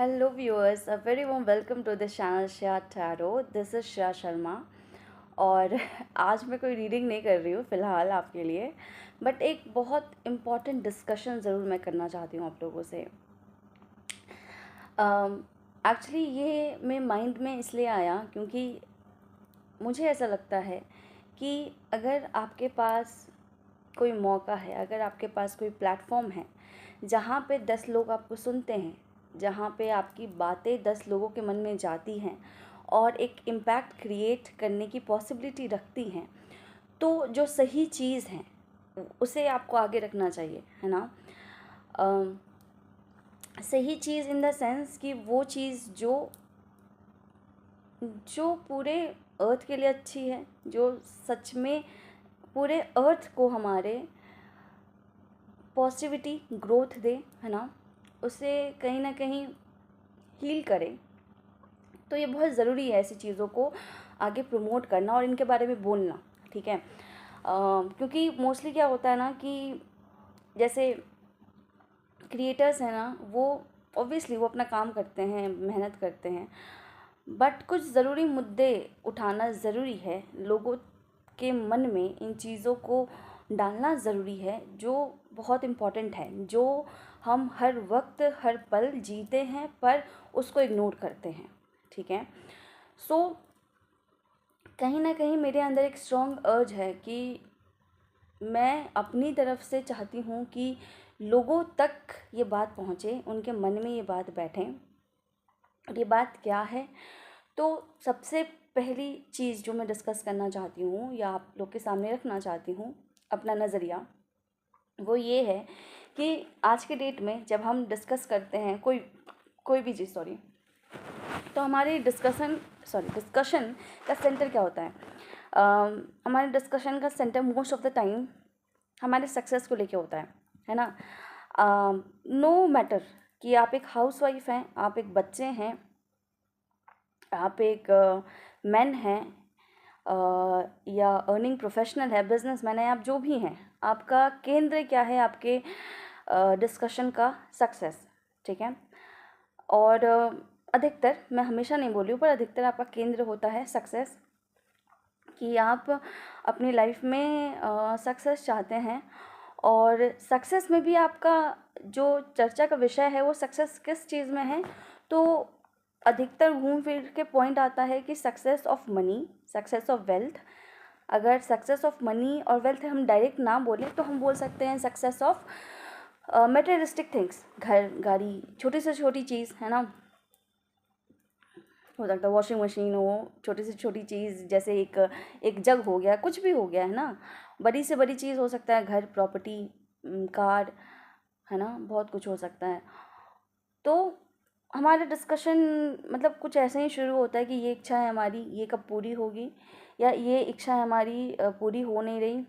Hello viewers, a very warm welcome to the channel Shreya Tarot. This is Shreya Sharma और आज मैं कोई reading नहीं कर रही हूँ फ़िलहाल आपके लिए, बट एक बहुत इम्पॉर्टेंट डिस्कशन ज़रूर मैं करना चाहती हूँ आप लोगों से। एक्चुअली ये मेरे माइंड में इसलिए आया क्योंकि मुझे ऐसा लगता है कि अगर आपके पास कोई मौका है, अगर आपके पास कोई प्लेटफॉर्म है जहाँ पे 10 लोग आपको सुनते हैं, जहाँ पे आपकी बातें 10 लोगों के मन में जाती हैं और एक इम्पैक्ट क्रिएट करने की पॉसिबिलिटी रखती हैं, तो जो सही चीज़ है उसे आपको आगे रखना चाहिए, है ना। सही चीज़ इन द सेंस कि वो चीज़ जो जो पूरे अर्थ के लिए अच्छी है, जो सच में पूरे अर्थ को हमारे पॉजिटिविटी ग्रोथ दे, है ना, उसे कहीं ना कहीं हील करे। तो ये बहुत ज़रूरी है ऐसी चीज़ों को आगे प्रमोट करना और इनके बारे में बोलना, ठीक है। क्योंकि मोस्टली क्या होता है ना कि जैसे क्रिएटर्स हैं ना, वो ऑब्वियसली वो अपना काम करते हैं, मेहनत करते हैं, बट कुछ ज़रूरी मुद्दे उठाना ज़रूरी है, लोगों के मन में इन चीज़ों को डालना ज़रूरी है जो बहुत इम्पॉर्टेंट है, जो हम हर वक्त हर पल जीते हैं पर उसको इग्नोर करते हैं, ठीक है। सो कहीं ना कहीं मेरे अंदर एक स्ट्रॉन्ग अर्ज है कि मैं अपनी तरफ से चाहती हूँ कि लोगों तक ये बात पहुँचे, उनके मन में ये बात बैठे। और ये बात क्या है, तो सबसे पहली चीज़ जो मैं डिस्कस करना चाहती हूँ या आप लोग के सामने रखना चाहती हूँ अपना नज़रिया, वो ये है कि आज के डेट में जब हम डिस्कस करते हैं कोई कोई भी चीज़, तो हमारे डिस्कशन का सेंटर क्या होता है। हमारे डिस्कशन का centre most of the time हमारे सक्सेस को लेके होता है ना। नो मैटर कि आप एक हाउसवाइफ हैं, आप एक बच्चे हैं, आप एक मैन हैं, या अर्निंग प्रोफेशनल है, बिजनेसमैन है, आप जो भी हैं, आपका केंद्र क्या है आपके डिस्कशन का? सक्सेस, ठीक है। और अधिकतर, मैं हमेशा नहीं बोल रही हूँ, पर अधिकतर आपका केंद्र होता है सक्सेस, कि आप अपनी लाइफ में सक्सेस चाहते हैं। और सक्सेस में भी आपका जो चर्चा का विषय है वो सक्सेस किस चीज़ में है, तो अधिकतर घूम फिर के पॉइंट आता है कि success of money, success of wealth. अगर सक्सेस ऑफ मनी और वेल्थ हम डायरेक्ट ना बोलें तो हम बोल सकते हैं सक्सेस ऑफ मटेरियलिस्टिक थिंग्स, घर, गाड़ी, छोटी से छोटी चीज़, है ना। हो सकता है वॉशिंग मशीन हो, छोटी से छोटी चीज़ जैसे एक एक जग हो गया, कुछ भी हो गया, है ना। बड़ी से बड़ी चीज़ हो सकता है घर, प्रॉपर्टी, कार, है ना, बहुत कुछ हो सकता है। तो हमारा डिस्कशन मतलब कुछ ऐसे ही शुरू होता है कि ये इच्छा है हमारी, ये कब पूरी होगी, या ये इच्छा है हमारी पूरी हो नहीं रही,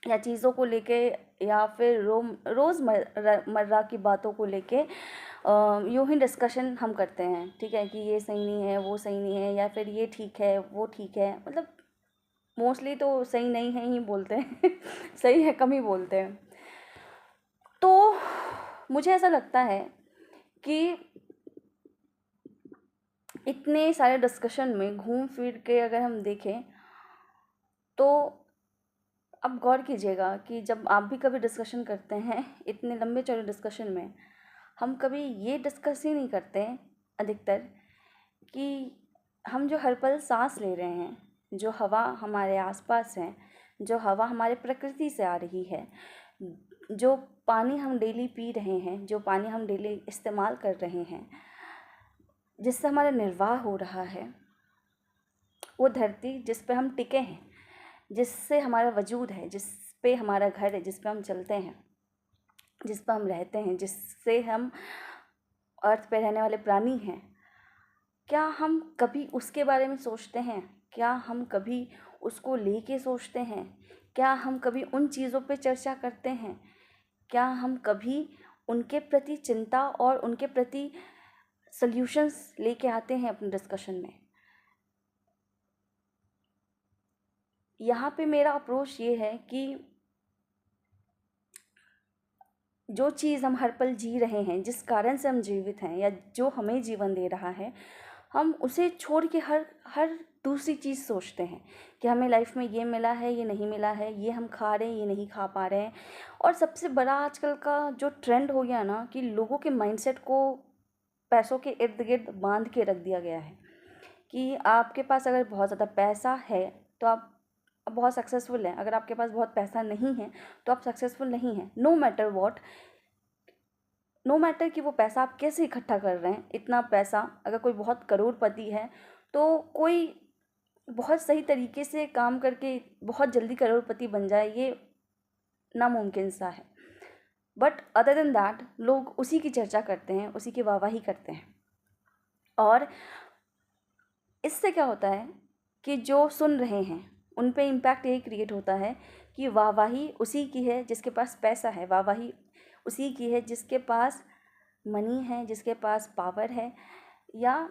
या चीज़ों को लेके, या फिर रोज़मर्रा की बातों को लेके यूँ ही डिस्कशन हम करते हैं, ठीक है, कि ये सही नहीं है, वो सही नहीं है, या फिर ये ठीक है, वो ठीक है। मतलब मोस्टली तो सही नहीं है ही बोलते हैं सही है कम ही बोलते हैं। तो मुझे ऐसा लगता है कि इतने सारे डिस्कशन में घूम फिर के अगर हम देखें, तो अब गौर कीजिएगा कि जब आप भी कभी डिस्कशन करते हैं, इतने लंबे चौड़े डिस्कशन में हम कभी ये डिस्कस ही नहीं करते अधिकतर कि हम जो हर पल सांस ले रहे हैं, जो हवा हमारे आसपास है, जो हवा हमारे प्रकृति से आ रही है, जो पानी हम डेली पी रहे हैं, जो पानी हम डेली इस्तेमाल कर रहे हैं, जिससे हमारा निर्वाह हो रहा है, वो धरती जिस पे हम टिके हैं, जिससे हमारा वजूद है, जिस पे हमारा घर है, जिस पे हम चलते हैं, जिस पर हम रहते हैं, जिससे हम अर्थ पे रहने वाले प्राणी हैं, क्या हम कभी उसके बारे में सोचते हैं? क्या हम कभी उसको लेके सोचते हैं? क्या हम कभी उन चीज़ों पे चर्चा करते हैं? क्या हम कभी उनके प्रति चिंता और उनके प्रति सॉल्यूशंस लेके आते हैं अपने डिस्कशन में? यहाँ पे मेरा अप्रोच ये है कि जो चीज़ हम हर पल जी रहे हैं, जिस कारण से हम जीवित हैं या जो हमें जीवन दे रहा है, हम उसे छोड़ के हर हर दूसरी चीज़ सोचते हैं कि हमें लाइफ में ये मिला है, ये नहीं मिला है, ये हम खा रहे हैं, ये नहीं खा पा रहे हैं। और सबसे बड़ा आजकल का जो ट्रेंड हो गया ना कि लोगों के माइंडसेट को पैसों के इर्द गिर्द बांध के रख दिया गया है कि आपके पास अगर बहुत ज़्यादा पैसा है तो आप बहुत सक्सेसफुल हैं, अगर आपके पास बहुत पैसा नहीं है तो आप सक्सेसफुल नहीं हैं। No matter what, no matter कि वो पैसा आप कैसे इकट्ठा कर रहे हैं। इतना पैसा, अगर कोई बहुत करोड़पति है तो कोई बहुत सही तरीके से काम करके बहुत जल्दी करोड़पति बन जाए, ये नामुमकिन सा है। बट अदर देन दैट लोग उसी की चर्चा करते हैं, उसी की वाहवाही करते हैं। और इससे क्या होता है कि जो सुन रहे हैं उन पे इम्पैक्ट यही क्रिएट होता है कि वाहवाही उसी की है जिसके पास पैसा है, वाहवाही उसी की है जिसके पास मनी है, जिसके पास पावर है, या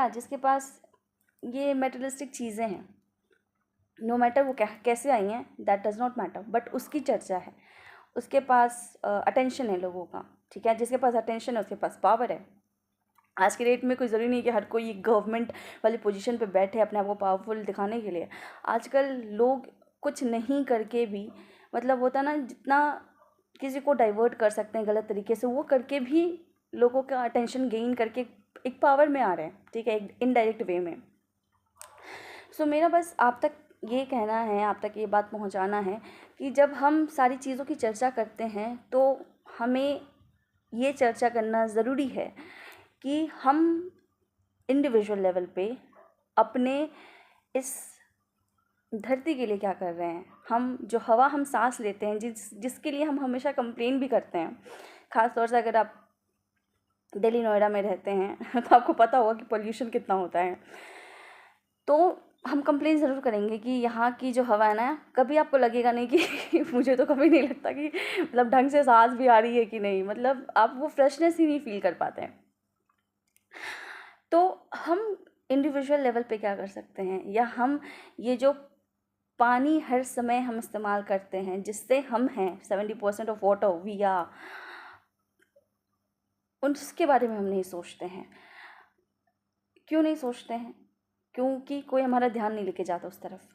जिसके पास ये मेटेरियलिस्टिक चीज़ें हैं। नो मैटर वो कैसे आई हैं, that does not matter, but उसकी चर्चा है, उसके पास अटेंशन है लोगों का, ठीक है। जिसके पास अटेंशन है उसके पास पावर है। आज के डेट में कोई ज़रूरी नहीं कि हर कोई गवर्नमेंट वाली पोजीशन पे बैठे अपने आप को पावरफुल दिखाने के लिए। आजकल लोग कुछ नहीं करके भी, मतलब होता ना, जितना किसी को डाइवर्ट कर सकते हैं गलत तरीके से, वो करके भी लोगों का अटेंशन गेन करके एक पावर में आ रहे हैं, ठीक है, एक इनडायरेक्ट वे में। सो मेरा बस आप तक ये कहना है, आप तक ये बात पहुंचाना है कि जब हम सारी चीज़ों की चर्चा करते हैं तो हमें ये चर्चा करना ज़रूरी है कि हम इंडिविजुअल लेवल पे अपने इस धरती के लिए क्या कर रहे हैं। हम जो हवा हम सांस लेते हैं, जिसके लिए हम हमेशा कंप्लेन भी करते हैं, ख़ास तौर से अगर आप दिल्ली नोएडा में रहते हैं तो आपको पता होगा कि पोल्यूशन कितना होता है। तो हम कंप्लेन ज़रूर करेंगे कि यहाँ की जो हवा है ना, कभी आपको लगेगा नहीं कि मुझे तो कभी नहीं लगता कि मतलब ढंग से सांस भी आ रही है कि नहीं, मतलब आप वो फ्रेशनेस ही नहीं फील कर पाते हैं। तो हम इंडिविजुअल लेवल पे क्या कर सकते हैं, या हम ये जो पानी हर समय हम इस्तेमाल करते हैं, जिससे हम हैं 70% ऑफ वाटर वी आर, उसके बारे में हम नहीं सोचते हैं। क्यों नहीं सोचते हैं? क्योंकि कोई हमारा ध्यान नहीं लेके जाता उस तरफ।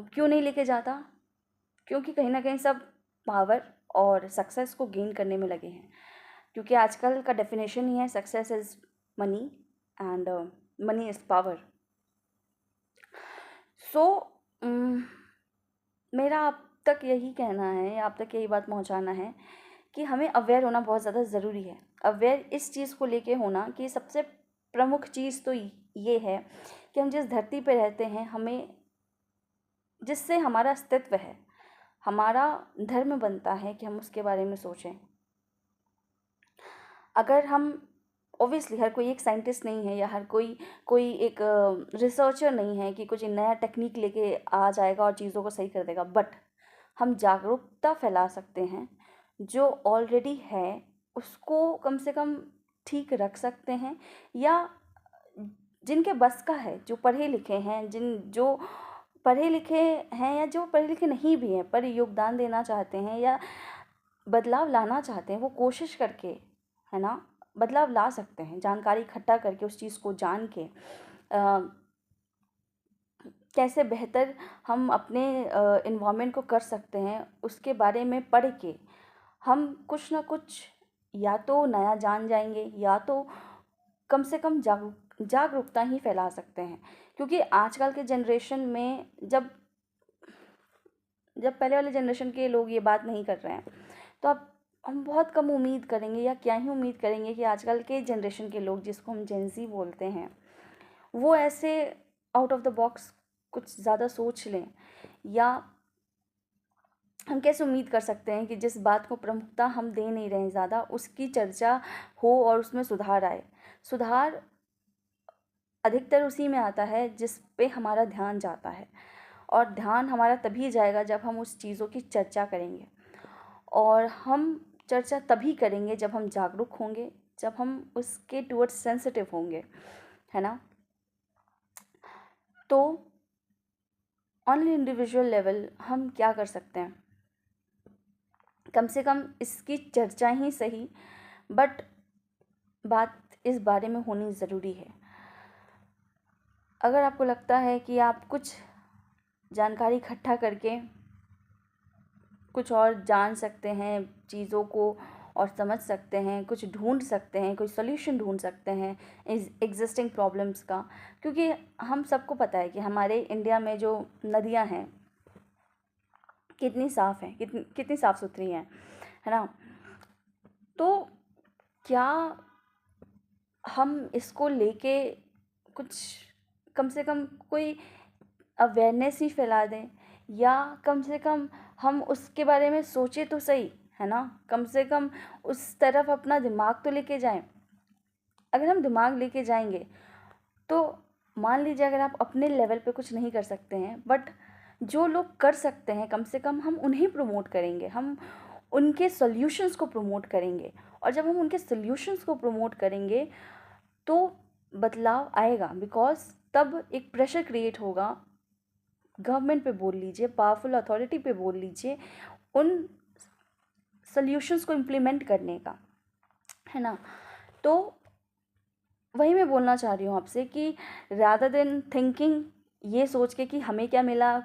क्यों नहीं लेके जाता? क्योंकि कहीं ना कहीं सब पावर और सक्सेस को गेन करने में लगे हैं। क्योंकि आजकल का डेफिनेशन ही है success is money and money is power. So मेरा आप तक यही कहना है, आप तक यही बात पहुंचाना है कि हमें अवेयर होना बहुत ज़्यादा ज़रूरी है। अवेयर इस चीज़ को लेके होना कि सबसे प्रमुख चीज़ तो ये है कि हम जिस धरती पे रहते हैं, हमें जिससे हमारा अस्तित्व है, हमारा धर्म बनता है कि हम उसके बारे में सोचें। अगर हम ऑब्वियसली हर कोई एक साइंटिस्ट नहीं है, या हर कोई एक रिसर्चर नहीं है कि कुछ नया टेक्निक लेके आ जाएगा और चीज़ों को सही कर देगा, बट हम जागरूकता फैला सकते हैं। जो ऑलरेडी है उसको कम से कम ठीक रख सकते हैं, या जिनके बस का है, जो पढ़े लिखे हैं, जो पढ़े लिखे हैं या जो पढ़े लिखे नहीं भी हैं पर योगदान देना चाहते हैं या बदलाव लाना चाहते हैं, वो कोशिश करके, है ना, बदलाव ला सकते हैं। जानकारी इकट्ठा करके, उस चीज़ को जान के कैसे बेहतर हम अपने इन्वायरमेंट को कर सकते हैं, उसके बारे में पढ़ के हम कुछ ना कुछ या तो नया जान जाएंगे, या तो कम से कम जागरूकता ही फैला सकते हैं। क्योंकि आजकल के जनरेशन में जब पहले वाले जनरेशन के लोग ये बात नहीं कर रहे हैं, तो अब हम बहुत कम उम्मीद करेंगे, या क्या ही उम्मीद करेंगे कि आजकल के जनरेशन के लोग, जिसको हम जेंजी बोलते हैं, वो ऐसे आउट ऑफ द बॉक्स कुछ ज़्यादा सोच लें। या हम कैसे उम्मीद कर सकते हैं कि जिस बात को प्रमुखता हम दे नहीं रहे हैं ज़्यादा, उसकी चर्चा हो और उसमें सुधार आए। सुधार अधिकतर उसी में आता है जिस पे हमारा ध्यान जाता है, और ध्यान हमारा तभी जाएगा जब हम उस चीज़ों की चर्चा करेंगे। और हम चर्चा तभी करेंगे जब हम जागरूक होंगे, जब हम उसके टुवर्ड्स सेंसिटिव होंगे, है ना। तो ऑन एन इंडिविजुअल लेवल हम क्या कर सकते हैं? कम से कम इसकी चर्चा ही सही, बट बात इस बारे में होनी ज़रूरी है। अगर आपको लगता है कि आप कुछ जानकारी इकट्ठा करके कुछ और जान सकते हैं चीज़ों को और समझ सकते हैं, कुछ ढूंढ सकते हैं, कोई सोल्यूशन ढूंढ सकते हैं इस एग्जिस्टिंग प्रॉब्लम्स का, क्योंकि हम सबको पता है कि हमारे इंडिया में जो नदियां हैं कितनी साफ़ हैं, कितनी साफ़ सुथरी हैं, है ना। तो क्या हम इसको लेके कुछ कम से कम कोई अवेयरनेस ही फैला दें, या कम से कम हम उसके बारे में सोचें तो सही, है ना। कम से कम उस तरफ अपना दिमाग तो लेके जाएं। अगर हम दिमाग लेके जाएंगे तो मान लीजिए अगर आप अपने लेवल पे कुछ नहीं कर सकते हैं, बट जो लोग कर सकते हैं कम से कम हम उन्हें प्रमोट करेंगे, हम उनके सॉल्यूशंस को प्रमोट करेंगे। और जब हम उनके सॉल्यूशंस को प्रमोट करेंगे तो बदलाव आएगा, बिकॉज तब एक प्रेशर क्रिएट होगा। गवर्नमेंट पे बोल लीजिए, पावरफुल अथॉरिटी पे बोल लीजिए, उन सॉल्यूशंस को इम्प्लीमेंट करने का, है ना। तो वही मैं बोलना चाह रही हूँ आपसे कि रादर देन थिंकिंग ये सोच के कि हमें क्या मिला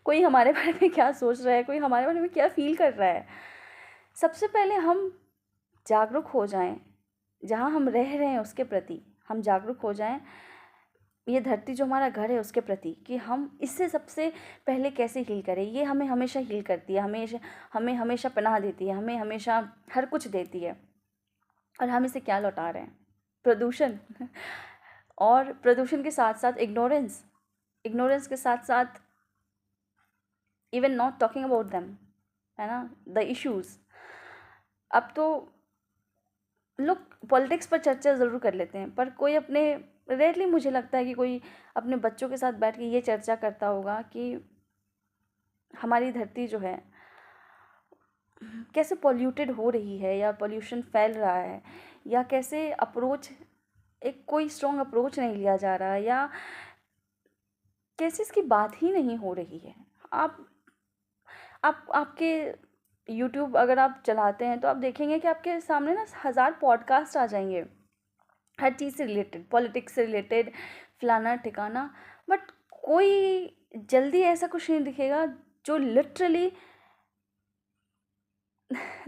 कोई हमारे बारे में क्या सोच रहा है, कोई हमारे बारे में क्या फील कर रहा है, सबसे पहले हम जागरूक हो जाएं, जहाँ हम रह रहे हैं उसके प्रति हम जागरूक हो जाएं, ये धरती जो हमारा घर है उसके प्रति, कि हम इससे सबसे पहले कैसे हील करें। ये हमें हमेशा हील करती है, हमें हमेशा पनाह देती है, हमें हमेशा हर कुछ देती है, और हम इसे क्या लौटा रहे हैं? प्रदूषण और प्रदूषण के साथ साथ इग्नोरेंस के साथ साथ even not talking about them, है ना, द इश्यूज़। अब तो लोग पॉलिटिक्स पर चर्चा ज़रूर कर लेते हैं, पर कोई अपने रेयरली मुझे लगता है कि कोई अपने बच्चों के साथ बैठ के ये चर्चा करता होगा कि हमारी धरती जो है कैसे पॉल्यूटेड हो रही है, या पॉल्यूशन फैल रहा है, या कैसे अप्रोच, एक कोई स्ट्रॉन्ग अप्रोच नहीं लिया जा रहा है, या कैसे इसकी बात ही नहीं हो रही है। आपके यूट्यूब अगर आप चलाते हैं तो आप देखेंगे कि आपके सामने ना 1000 पॉडकास्ट आ जाएंगे, हर चीज़ से रिलेटेड, पॉलिटिक्स से रिलेटेड, फलाना ठिकाना, बट कोई जल्दी ऐसा कुछ नहीं दिखेगा जो लिटरली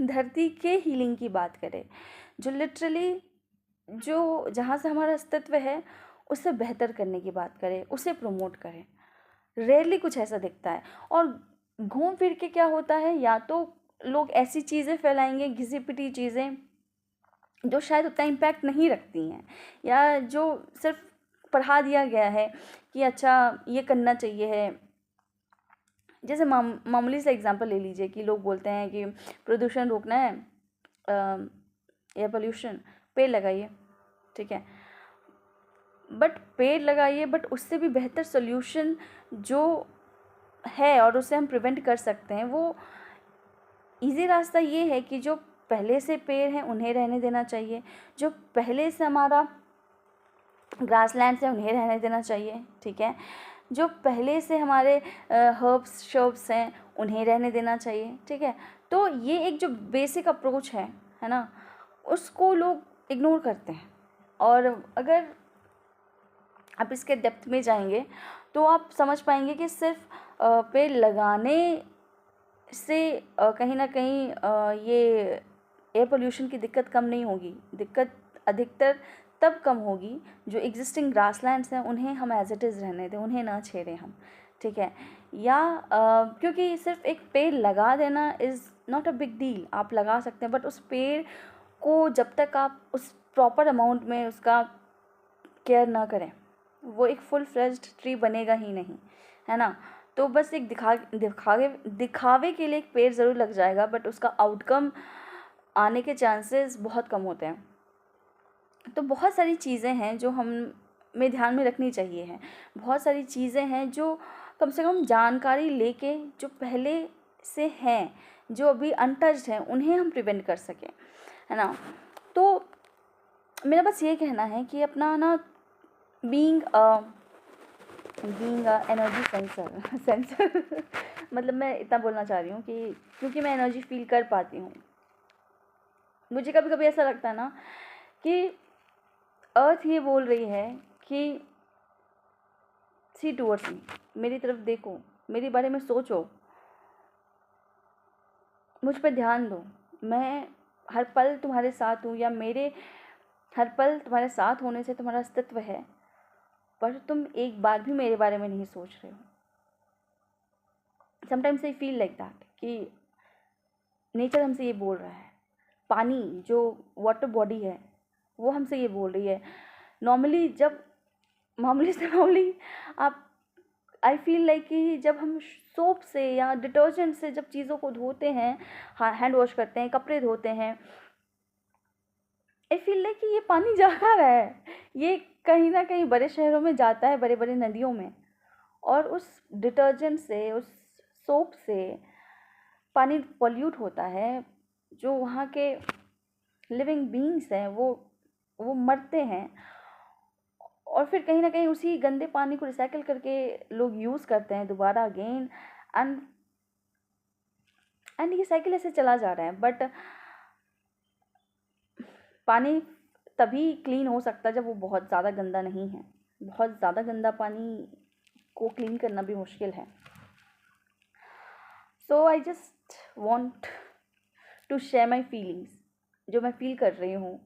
धरती के हीलिंग की बात करे, जो लिटरली जो जहाँ से हमारा अस्तित्व है उससे बेहतर करने की बात करे, उसे प्रमोट करे। रेयरली कुछ ऐसा दिखता है। और घूम फिर के क्या होता है, या तो लोग ऐसी चीज़ें फैलाएंगे, घिसी पिटी चीज़ें जो शायद उतना इम्पैक्ट नहीं रखती हैं, या जो सिर्फ पढ़ा दिया गया है कि अच्छा ये करना चाहिए है। जैसे मामूली सा एग्जांपल ले लीजिए कि लोग बोलते हैं कि प्रदूषण रोकना है, एयर पोल्यूशन, पेड़ लगाइए, ठीक है, बट पेड़ लगाइए, बट उससे भी बेहतर सोल्यूशन जो है और उसे हम प्रिवेंट कर सकते हैं, वो इजी रास्ता ये है कि जो पहले से पेड़ हैं उन्हें रहने देना चाहिए, जो पहले से हमारा ग्रासलैंड्स है उन्हें रहने देना चाहिए, ठीक है, जो पहले से हमारे हर्ब्स शर्ब्स हैं उन्हें रहने देना चाहिए, ठीक है। तो ये एक जो बेसिक अप्रोच है ना, उसको लोग इग्नोर करते हैं। और अगर आप इसके डेप्थ में जाएंगे तो आप समझ पाएंगे कि सिर्फ पेड़ लगाने से कहीं ना कहीं ये एयर पोल्यूशन की दिक्कत कम नहीं होगी। दिक्कत अधिकतर तब कम होगी जो एग्जिस्टिंग ग्रासलैंड्स हैं उन्हें हम एज इट इज़ रहने दें, उन्हें ना छेड़ें हम, ठीक है। या क्योंकि सिर्फ एक पेड़ लगा देना is not a big deal, आप लगा सकते हैं, बट उस पेड़ को जब तक आप उस प्रॉपर अमाउंट में उसका केयर ना करें वो एक फुल फ्लेज्ड ट्री बनेगा ही नहीं, है ना। तो बस एक दिखावे के लिए एक पेड़ ज़रूर लग जाएगा, बट उसका आउटकम आने के चांसेस बहुत कम होते हैं। तो बहुत सारी चीज़ें हैं जो हमें ध्यान में रखनी चाहिए हैं, बहुत सारी चीज़ें हैं जो कम से कम जानकारी लेके जो पहले से हैं, जो अभी अनटच्ड हैं, उन्हें हम प्रिवेंट कर सकें, है ना। तो मेरा बस ये कहना है कि अपना ना being being a energy sensor sensor मतलब मैं इतना बोलना चाह रही हूँ कि क्योंकि मैं एनर्जी फील कर पाती हूँ। मुझे कभी कभी ऐसा लगता है ना कि अर्थ ये बोल रही है कि सी टूवर्ड्स मी, मेरी तरफ देखो, मेरे बारे में सोचो, मुझ पर ध्यान दो, मैं हर पल तुम्हारे साथ हूँ, या मेरे हर पल तुम्हारे साथ होने से तुम्हारा अस्तित्व है, पर तुम एक बार भी मेरे बारे में नहीं सोच रहे हो। Sometimes I feel like that कि नेचर हमसे ये बोल रहा है, पानी जो वाटर बॉडी है वो हमसे ये बोल रही है। नॉर्मली जब मामूली से मामूली आप आई फील लाइक कि जब हम सोप से या डिटर्जेंट से जब चीज़ों को धोते हैं, हैंड वॉश करते हैं, कपड़े धोते हैं, आई फील लाइक कि ये पानी जा कहाँ रहा है, ये कहीं ना कहीं बड़े शहरों में जाता है, बड़े बड़े नदियों में, और उस डिटर्जेंट से, उस सोप से पानी पॉल्यूट होता है। जो वहाँ के लिविंग बीइंग्स हैं वो मरते हैं, और फिर कहीं ना कहीं उसी गंदे पानी को रिसाइकिल करके लोग यूज़ करते हैं दोबारा अगेन, एंड ये साइकिल ऐसे चला जा रहा है। बट पानी तभी क्लीन हो सकता है जब वो बहुत ज़्यादा गंदा नहीं है। बहुत ज़्यादा गंदा पानी को क्लीन करना भी मुश्किल है। So I just want to share my feelings, जो मैं फील कर रही हूँ।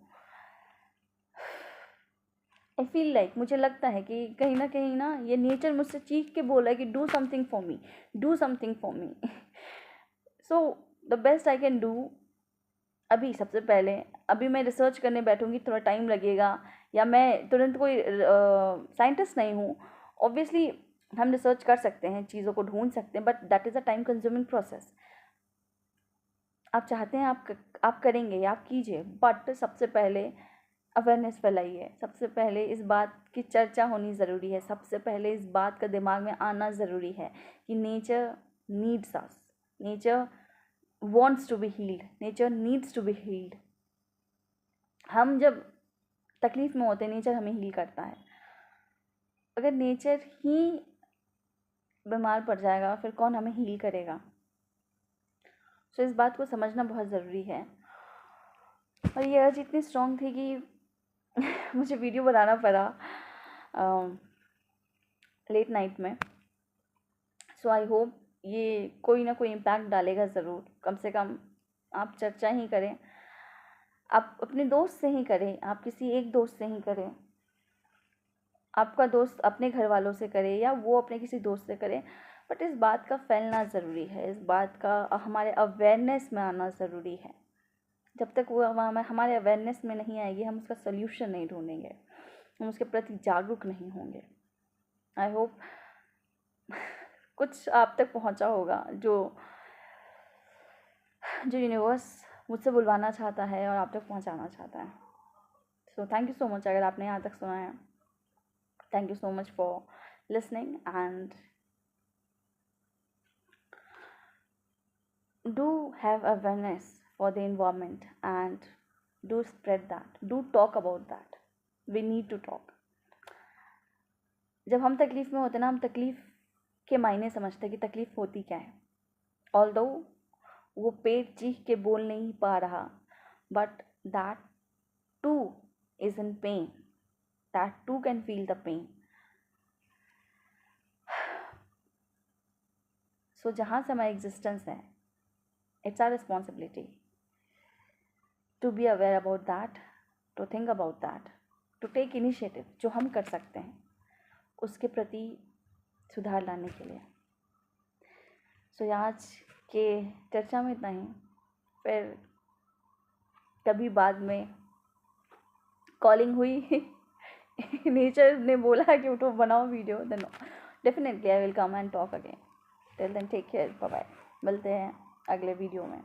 आई फील लाइक, मुझे लगता है कि कहीं ना ये नेचर मुझसे चीख के बोला है कि do something for me, do something for me. So the best I can do, अभी सबसे पहले, अभी मैं रिसर्च करने बैठूंगी, थोड़ा टाइम लगेगा, या मैं तुरंत कोई साइंटिस्ट नहीं हूँ। ऑब्वियसली हम रिसर्च कर सकते हैं, चीज़ों को ढूंढ सकते हैं, but that is a time consuming process. आप चाहते हैं, आप करेंगे, आप कीजिए, बट सबसे पहले अवेयरनेस फैलाइए। सबसे पहले इस बात की चर्चा होनी ज़रूरी है। सबसे पहले इस बात का दिमाग में आना ज़रूरी है कि nature needs us, nature wants to be healed, nature needs to be healed। हम जब तकलीफ़ में होते हैं, नेचर हमें हील करता है। अगर नेचर ही बीमार पड़ जाएगा, फिर कौन हमें हील करेगा? सो इस बात को समझना बहुत ज़रूरी है। और ये अर्ज इतनी स्ट्रॉन्ग थी कि मुझे वीडियो बनाना पड़ा लेट नाइट में। सो आई होप ये कोई ना कोई इम्पैक्ट डालेगा ज़रूर। कम से कम आप चर्चा ही करें, आप अपने दोस्त से ही करें, आप किसी एक दोस्त से ही करें, आपका दोस्त अपने घर वालों से करे, या वो अपने किसी दोस्त से करे, बट इस बात का फैलना ज़रूरी है। इस बात का हमारे अवेयरनेस में आना ज़रूरी है। जब तक वो हमारे अवेयरनेस में नहीं आएगी, हम उसका सल्यूशन नहीं ढूंढेंगे, हम उसके प्रति जागरूक नहीं होंगे। आई होप कुछ आप तक पहुंचा होगा जो यूनिवर्स मुझसे बुलवाना चाहता है और आप तक पहुंचाना चाहता है। So thank you so much अगर आपने यहाँ तक सुना है। Thank you so much for listening, and do have awareness for the environment and do spread that, do talk about that, we need to talk। जब हम तकलीफ़ में होते हैं ना, हम तकलीफ़ के मायने समझते हैं कि तकलीफ़ होती क्या है। ऑल्दो वो पेट चीख के बोल नहीं पा रहा, but that too is in pain, that too can feel the pain. So जहाँ से हमारा एग्जिस्टेंस है, it's our responsibility to be aware about that, to think about that, to take initiative, जो हम कर सकते हैं उसके प्रति सुधार लाने के लिए। सो आज के चर्चा में इतना ही। फिर कभी बाद में कॉलिंग हुई नेचर ने बोला कि उठो बनाओ video, then definitely I will come and talk again. Till then take care, bye bye. मिलते हैं अगले वीडियो में।